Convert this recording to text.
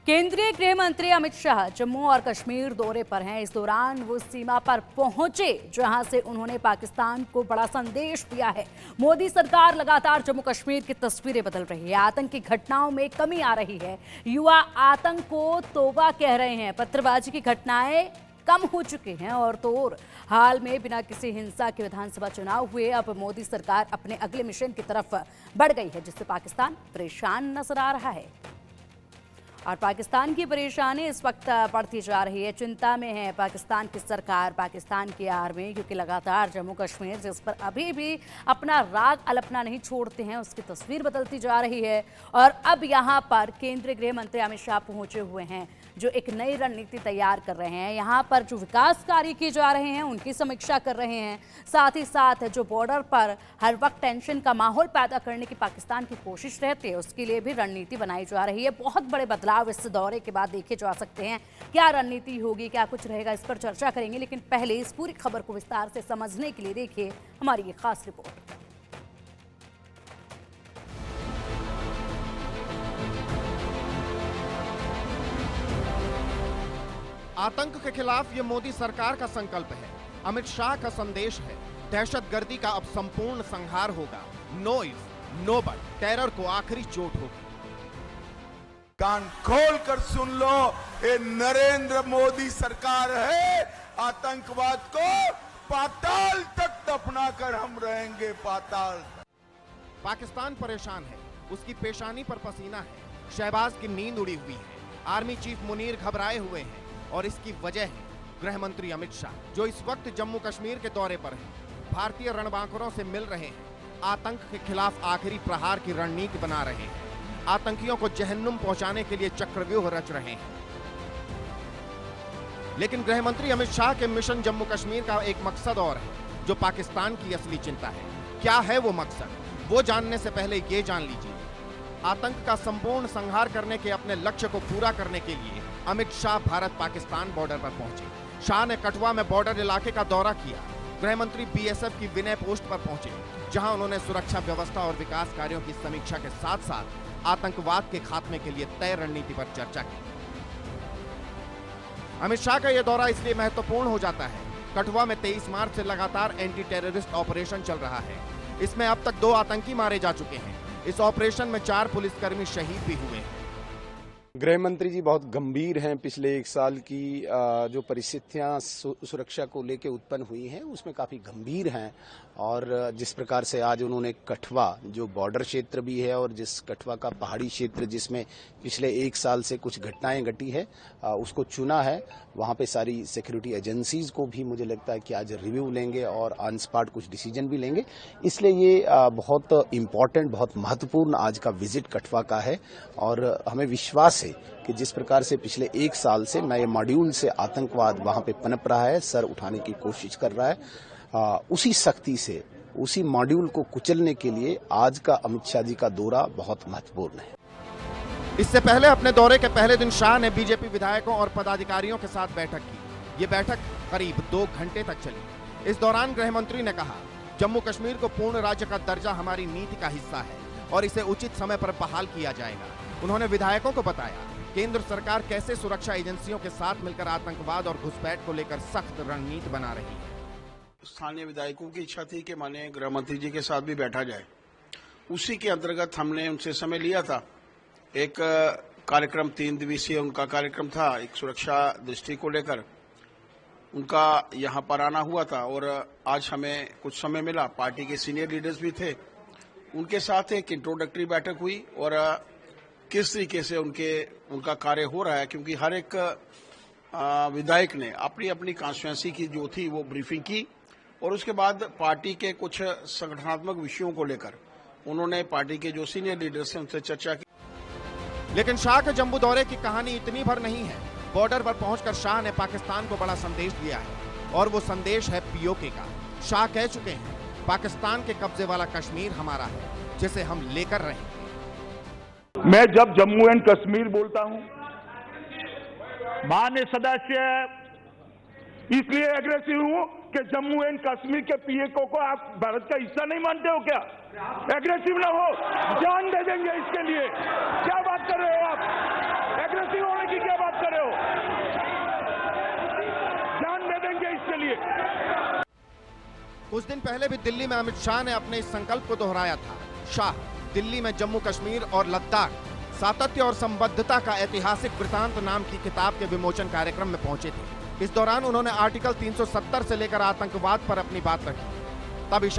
केंद्रीय गृह मंत्री अमित शाह जम्मू और कश्मीर दौरे पर हैं। इस दौरान वो सीमा पर पहुंचे, जहां से उन्होंने पाकिस्तान को बड़ा संदेश दिया है। मोदी सरकार लगातार जम्मू कश्मीर की तस्वीरें बदल रही है। आतंक की घटनाओं में कमी आ रही है। युवा आतंक को तोबा कह रहे हैं। पत्थरबाजी की घटनाएं कम हो चुके हैं और तो और हाल में बिना किसी हिंसा के विधानसभा चुनाव हुए। अब मोदी सरकार अपने अगले मिशन की तरफ बढ़ गई है, जिससे पाकिस्तान परेशान नजर आ रहा है। और पाकिस्तान की परेशानी इस वक्त बढ़ती जा रही है। चिंता में है पाकिस्तान की सरकार, पाकिस्तान की आर्मी, क्योंकि लगातार जम्मू कश्मीर जिस पर अभी भी अपना राग अलपना नहीं छोड़ते हैं, उसकी तस्वीर बदलती जा रही है। और अब यहाँ पर केंद्रीय गृह मंत्री अमित शाह पहुंचे हुए हैं, जो एक नई रणनीति तैयार कर रहे हैं। यहाँ पर जो विकास कार्य किए जा रहे हैं उनकी समीक्षा कर रहे हैं। साथ ही साथ जो बॉर्डर पर हर वक्त टेंशन का माहौल पैदा करने की पाकिस्तान की कोशिश रहती है, उसके लिए भी रणनीति बनाई जा रही है। बहुत बड़े बदलाव इस दौरे के बाद देखे जा सकते हैं। क्या रणनीति होगी, क्या कुछ रहेगा, इस पर चर्चा करेंगे। लेकिन पहले इस पूरी खबर को विस्तार से समझने के लिए देखिए हमारी ये खास रिपोर्ट। आतंक के खिलाफ ये मोदी सरकार का संकल्प है। अमित शाह का संदेश है, दहशतगर्दी का अब संपूर्ण संहार होगा। No if no but, terror को आखिरी चोट होगी। कान खोल कर सुन लो, ये नरेंद्र मोदी सरकार है। आतंकवाद को पाताल तक दफना कर हम रहेंगे, पाताल तक। पाकिस्तान परेशान है, उसकी पेशानी पर पसीना है। शहबाज की नींद उड़ी हुई है। आर्मी चीफ मुनीर घबराए हुए हैं और इसकी वजह है गृह मंत्री अमित शाह, जो इस वक्त जम्मू कश्मीर के दौरे पर हैं। भारतीय रणबांकुरों से मिल रहे हैं। आतंक के खिलाफ आखिरी प्रहार की रणनीति बना रहे हैं। आतंकियों को जहन्नुम पहुंचाने के लिए चक्रव्यूह रच रहे हैं। लेकिन गृह मंत्री अमित शाह के मिशन जम्मू कश्मीर का एक मकसद और है, जो पाकिस्तान की असली चिंता है। क्या है वो मकसद, वो जानने से पहले ये जान लीजिए। आतंक का संपूर्ण संहार करने के अपने लक्ष्य को पूरा करने के लिए अमित शाह भारत पाकिस्तान बॉर्डर पर पहुंचे। शाह ने कठुआ में बॉर्डर इलाके का दौरा किया। गृह मंत्री बीएसएफ की विनय पोस्ट पर पहुंचे, जहां उन्होंने सुरक्षा व्यवस्था और विकास कार्यों की समीक्षा के साथ साथ आतंकवाद के खात्मे के लिए तय रणनीति पर चर्चा की। अमित शाह का यह दौरा इसलिए महत्वपूर्ण हो जाता है, कठुआ में 23 मार्च से लगातार एंटी टेररिस्ट ऑपरेशन चल रहा है। इसमें अब तक 2 आतंकी मारे जा चुके हैं। इस ऑपरेशन में 4 पुलिसकर्मी शहीद भी हुए हैं। गृह मंत्री जी बहुत गंभीर हैं। पिछले 1 साल की जो परिस्थितियां सुरक्षा को लेकर उत्पन्न हुई हैं, उसमें काफी गंभीर हैं। और जिस प्रकार से आज उन्होंने कठुआ, जो बॉर्डर क्षेत्र भी है और जिस कठुआ का पहाड़ी क्षेत्र जिसमें पिछले 1 साल से कुछ घटनाएं घटी है, उसको चुना है। वहां पे सारी सिक्योरिटी एजेंसीज को भी मुझे लगता है कि आज रिव्यू लेंगे और ऑन स्पॉट कुछ डिसीजन भी लेंगे। इसलिए ये बहुत इम्पोर्टेंट, बहुत महत्वपूर्ण आज का विजिट कठुआ का है। और हमें विश्वास है कि जिस प्रकार से पिछले 1 साल से नए मॉड्यूल से आतंकवाद वहां पे पनप रहा है, सर उठाने की कोशिश कर रहा है, उसी शक्ति से, उसी मॉड्यूल को कुचलने के लिए आज का अमित शाह जी का दौरा बहुत महत्वपूर्ण है। इससे पहले अपने दौरे के पहले दिन शाह ने बीजेपी विधायकों और पदाधिकारियों के साथ बैठक की। ये बैठक करीब 2 घंटे तक चली। इस दौरान गृह मंत्री ने कहा, जम्मू कश्मीर को पूर्ण राज्य का दर्जा हमारी नीति का हिस्सा है और इसे उचित समय पर बहाल किया जाएगा। उन्होंने विधायकों को बताया केंद्र सरकार कैसे सुरक्षा एजेंसियों के साथ मिलकर आतंकवाद और घुसपैठ को लेकर सख्त रणनीति बना रही है। स्थानीय विधायकों की इच्छा थी कि माननीय गृह मंत्री जी के साथ भी बैठा जाए। उसी के अंतर्गत हमने उनसे समय लिया था। एक कार्यक्रम 3 दिवसीय उनका कार्यक्रम था, एक सुरक्षा दृष्टि को लेकर उनका यहाँ पर आना हुआ था। और आज हमें कुछ समय मिला, पार्टी के सीनियर लीडर्स भी थे, उनके साथ एक इंट्रोडक्टरी बैठक हुई और किस तरीके से उनका कार्य हो रहा है, क्योंकि हर एक विधायक ने अपनी अपनी कॉन्स्टिट्यूएंसी की जो थी वो ब्रीफिंग की। और उसके बाद पार्टी के कुछ संगठनात्मक विषयों को लेकर उन्होंने पार्टी के जो सीनियर लीडर्स हैं उनसे चर्चा की। लेकिन शाह के जम्मू दौरे की कहानी इतनी भर नहीं है। बॉर्डर पर पहुंचकर शाह ने पाकिस्तान को बड़ा संदेश दिया है और वो संदेश है पीओके का। शाह कह चुके हैं, पाकिस्तान के कब्जे वाला कश्मीर हमारा है, जिसे हम लेकर रहेंगे। मैं जब जम्मू एंड कश्मीर बोलता हूं, माननीय सदस्य इसलिए एग्रेसिव हूं कि जम्मू एंड कश्मीर के पीओके को आप भारत का हिस्सा नहीं मानते हो क्या? एग्रेसिव ना हो, जान दे देंगे इसके लिए। क्या बात कर रहे हो आप? एग्रेसिव हो चाहिए। कुछ दिन पहले भी दिल्ली में अमित शाह ने अपने इस संकल्प को दोहराया था। शाह दिल्ली में जम्मू कश्मीर और लद्दाख सातत्य और संबद्धता का ऐतिहासिक वृतांत नाम की किताब के विमोचन कार्यक्रम में पहुंचे थे। इस दौरान उन्होंने आर्टिकल 370 से लेकर आतंकवाद पर अपनी बात रखी। तब